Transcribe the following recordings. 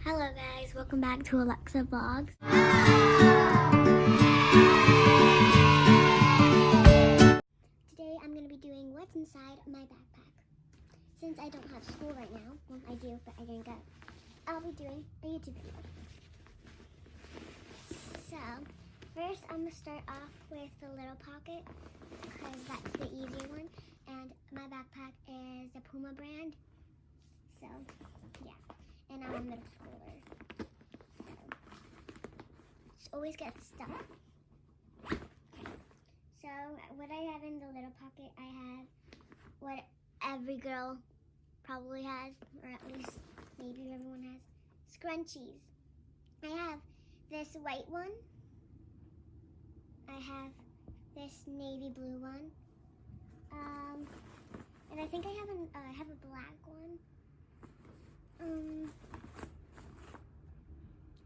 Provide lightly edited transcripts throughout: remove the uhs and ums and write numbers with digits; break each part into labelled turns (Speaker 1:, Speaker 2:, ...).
Speaker 1: Hello guys, welcome back to Alexa Vlogs. Today I'm going to be doing what's inside my backpack. Since I don't have school right now, well I do, but I didn't go, I'll be doing a YouTube video. So, first I'm going to start off with the little pocket, because that's the easier one. And my backpack is the Puma brand. So, yeah. And I'm a middle schooler. So, just always get stuff. So, what I have in the little pocket, I have what every girl probably has, or at least maybe everyone has, scrunchies. I have this white one. I have this navy blue one. And I think I have a black one.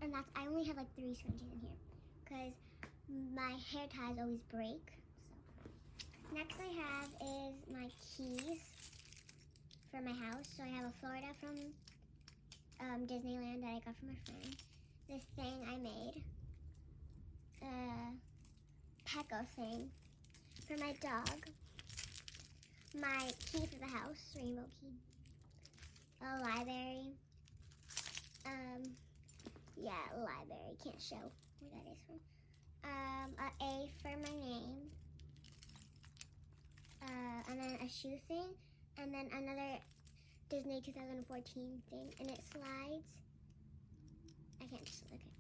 Speaker 1: And I only have like 3 scrunchies in here because my hair ties always break. So next I have is my keys for my house. So I have a Florida from Disneyland that I got from a friend. This thing I made, Pecco thing for my dog. My key for the house, rainbow key. A library. Yeah, library. Can't show where that is from. A A for my name. And then a shoe thing. And then another Disney 2014 thing. And it slides. I can't just look at it.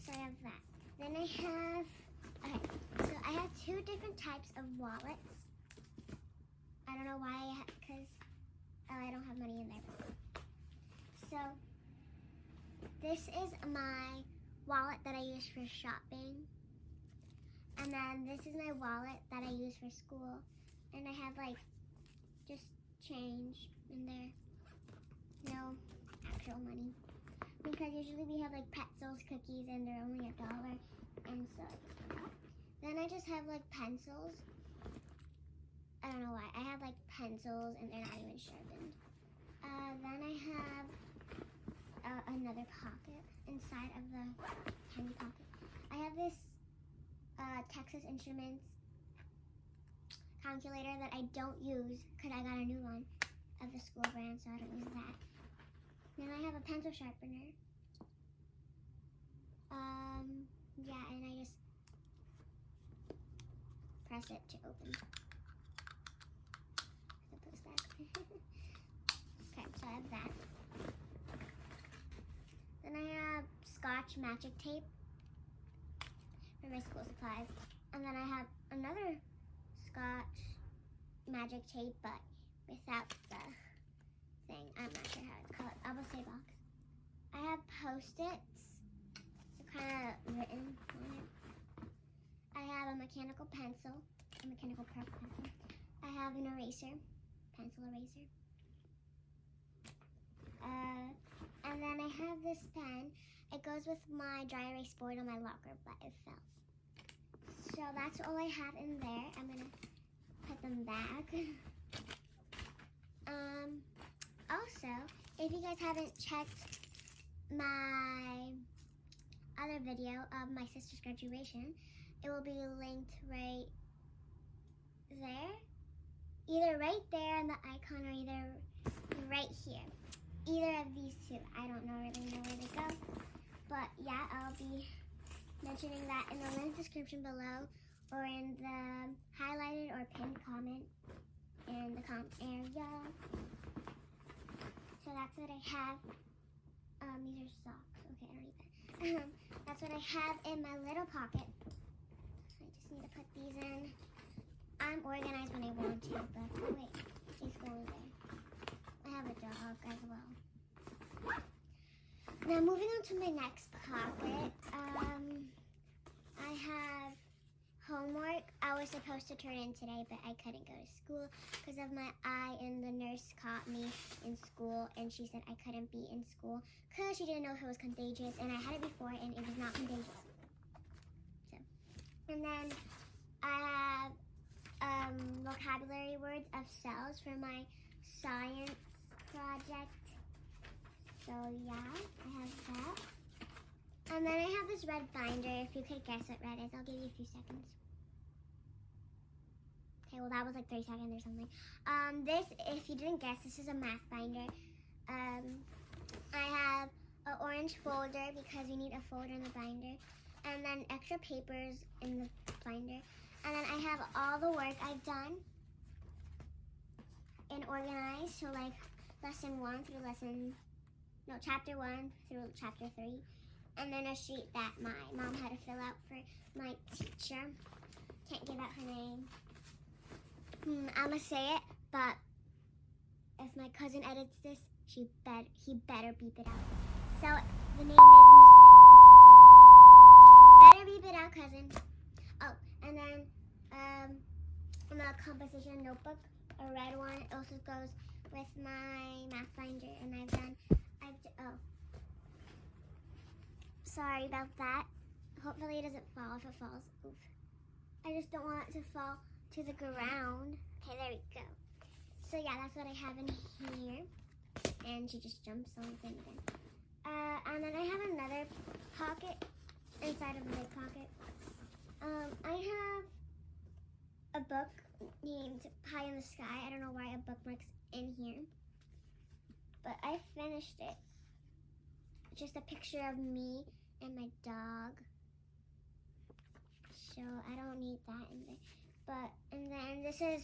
Speaker 1: So I have that. Then I have, okay, so I have 2 different types of wallets. I don't know why, because I don't have money in there. So, this is my wallet that I use for shopping. And then this is my wallet that I use for school. And I have like, just change in there. No actual money. Because usually we have like pretzels, cookies, and they're only $1. And so, then I just have like pencils. I don't know why. I have like pencils and they're not even sharpened. Then I have another pocket inside of the tiny pocket. I have this Texas Instruments calculator that I don't use because I got a new one of the school brand, so I don't use that. Then I have a pencil sharpener. Yeah, and I just press it to open. Okay, so I have that. Then I have Scotch magic tape for my school supplies. And then I have another Scotch magic tape, but without the thing. I'm not sure how it's called. I will say box. I have Post-its. They're kind of written on it. I have a mechanical pencil, a mechanical pencil. I have an eraser, pencil eraser. And then I have this pen. It goes with my dry erase board on my locker, but it fell. So that's all I have in there. I'm gonna put them back. Also, if you guys haven't checked my other video of my sister's graduation, it will be linked right there. Either right there in the icon or either right here. Either of these 2. I don't really know where they go. But yeah, I'll be mentioning that in the link description below or in the highlighted or pinned comment in the comment area. So that's what I have. These are socks. Okay, I don't need that. That's what I have in my little pocket. I just need to put these in. I'm organized when I want to, but oh wait, it's going there. I have a dog as well. Now moving on to my next pocket, I have homework I was supposed to turn in today, but I couldn't go to school because of my eye, and the nurse caught me in school, and she said I couldn't be in school because she didn't know if it was contagious, and I had it before, and it was not contagious. So, and then I have vocabulary words of cells for my science project. So yeah, I have that. have this red binder. If you could guess what red is, I'll give you a few seconds. Okay, well that was like 3 seconds or something. This, if you didn't guess, this is a math binder. I have an orange folder because we need a folder in the binder. And then extra papers in the binder. And then I have all the work I've done and organized. So like lesson 1 through chapter 1 through chapter 3. And then a sheet that my mom had to fill out for my teacher. Can't give out her name. I'm gonna say it, but if my cousin edits this, he better beep it out. So the name is Mistake. Better beep it out, cousin. Oh, and then the composition notebook, a red one. It also goes with my math binder, and sorry about that. Hopefully it doesn't fall. If it falls, oof. I just don't want it to fall to the ground. Okay, there we go. So yeah, that's what I have in here. And she just jumps on the thing again. And then I have another pocket inside of the big pocket. I have a book named Pie in the Sky. I don't know why a bookmark's in here. But I finished it. Just a picture of me and my dog. So I don't need that in there. And then this is,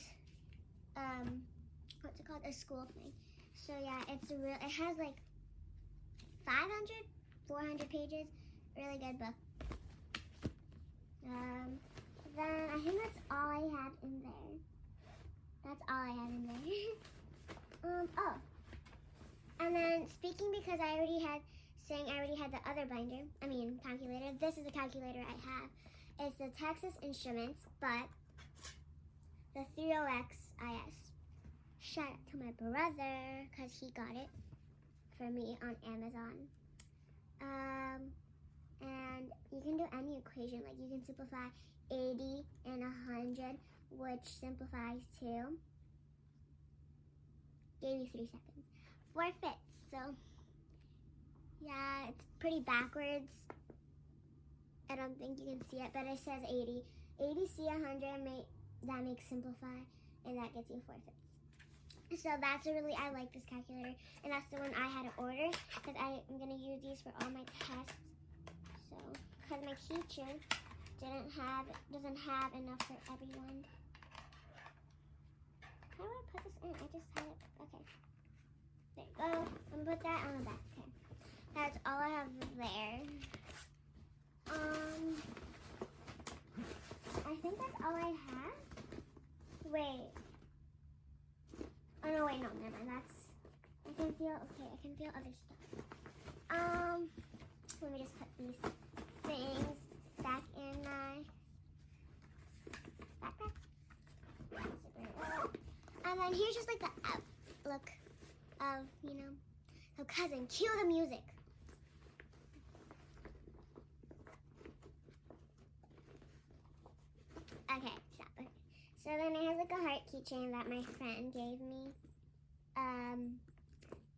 Speaker 1: what's it called? A school thing. So yeah, it has like 500, 400 pages. Really good book. Then I think that's all I have in there. That's all I have in there. Oh. And then speaking, because I already had the other binder, calculator. This is the calculator I have. It's the Texas Instruments, but the 30XIS. Shout out to my brother, because he got it for me on Amazon. And you can do any equation. Like you can simplify 80 and 100, which simplifies to, gave you 3 seconds. 4 fifths. So yeah, it's pretty backwards. I don't think you can see it, but it says 80. 80 C 100 that makes simplify, and that gets you 4 fifths. So I like this calculator, and that's the one I had to order because I'm gonna use these for all my tests. So, because my teacher doesn't have enough for everyone. How do I put this in? I just had it. Okay. There you go. I'm gonna put that on the back. Okay. That's all I have there. I think that's all I have. Wait. Oh no, wait, no, never mind. I can feel other stuff. Let me just put these things back in my backpack. And then here's just like the outlook of, so cousin, cue the music. Okay, stop. Okay. So then it has like a heart keychain that my friend gave me.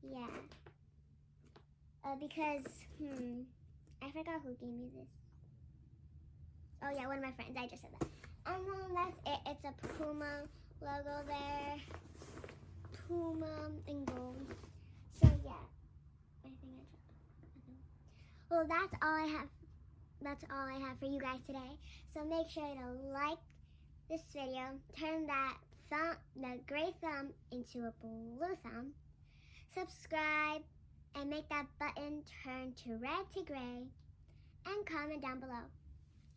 Speaker 1: Yeah. Because, I forgot who gave me this. Oh yeah, one of my friends. I just said that. And then that's it. It's a Puma logo there. Puma in gold. So yeah. I think I dropped. Well, that's all I have. That's all I have for you guys today. So make sure to like this video, turn that gray thumb into a blue thumb, subscribe, and make that button turn to red to gray, and comment down below.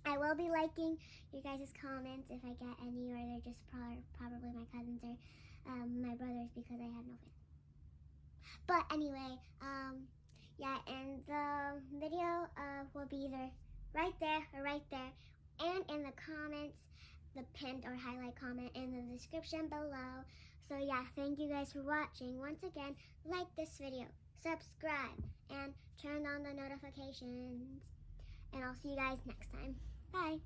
Speaker 1: I will be liking your guys' comments if I get any, or they're just probably my cousins or my brothers because I have no family. But anyway, yeah, and the video will be either right there or right there, and in the comments, the pinned or highlight comment in the description below. So yeah, thank you guys for watching. Once again, like this video, subscribe, and turn on the notifications. And I'll see you guys next time. Bye.